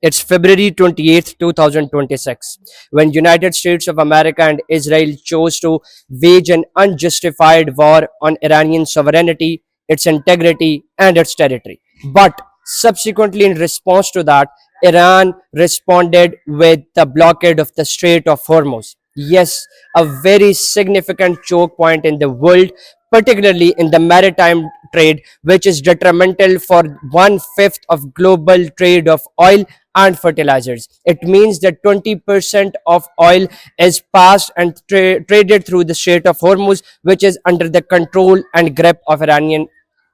It's February 28th, 2026, when United States of America and Israel chose to wage an unjustified war on Iranian sovereignty, its integrity, and its territory. But subsequently, in response to that, Iran responded with the blockade of the Strait of Hormuz. Yes, a very significant choke point in the world, particularly in the maritime trade, which is detrimental for one fifth of global trade of oil and fertilizers. It means that 20% of oil is passed and traded through the Strait of Hormuz, which is under the control and grip of Iranian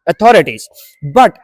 authorities. But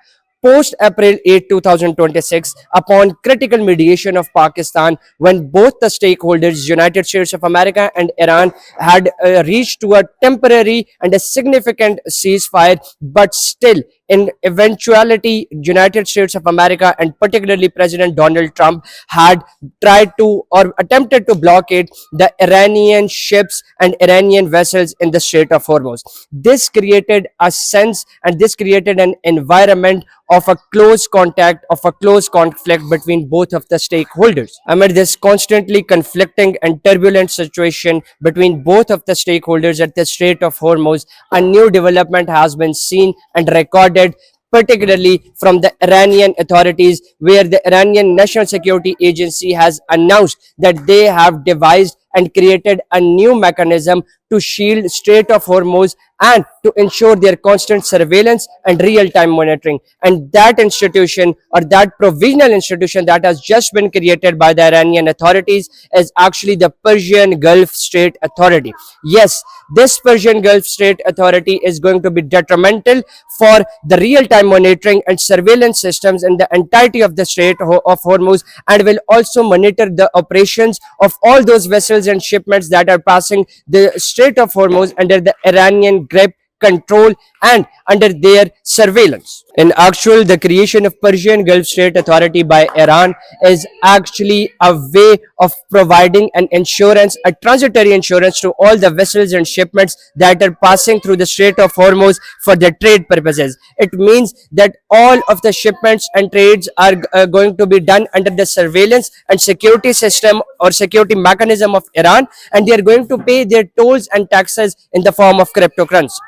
post April 8, 2026, upon critical mediation of Pakistan, when both the stakeholders, United States of America and Iran, had reached to a temporary and a significant ceasefire, but still, in eventuality, United States of America and particularly President Donald Trump had tried to or attempted to blockade the Iranian ships and Iranian vessels in the Strait of Hormuz. This created a sense and this created an environment of a close contact, of a close conflict between both of the stakeholders. Amid this constantly conflicting and turbulent situation between both of the stakeholders at the Strait of Hormuz, a new development has been seen and recorded, particularly from the Iranian authorities, where the Iranian National Security Agency has announced that they have devised and created a new mechanism to shield Strait of Hormuz and to ensure their constant surveillance and real-time monitoring. And that institution, or that provisional institution that has just been created by the Iranian authorities, is actually the Persian Gulf Strait Authority. Yes, this Persian Gulf Strait Authority is going to be detrimental for the real-time monitoring and surveillance systems in the entirety of the Strait of Hormuz, and will also monitor the operations of all those vessels and shipments that are passing the Strait of Hormuz under the Iranian grip, control, and under their surveillance. In actual, the creation of Persian Gulf Strait Authority by Iran is actually a way of providing an insurance, a transitory insurance to all the vessels and shipments that are passing through the Strait of Hormuz for their trade purposes. It means that all of the shipments and trades are going to be done under the surveillance and security system or security mechanism of Iran, and they are going to pay their tolls and taxes in the form of cryptocurrency.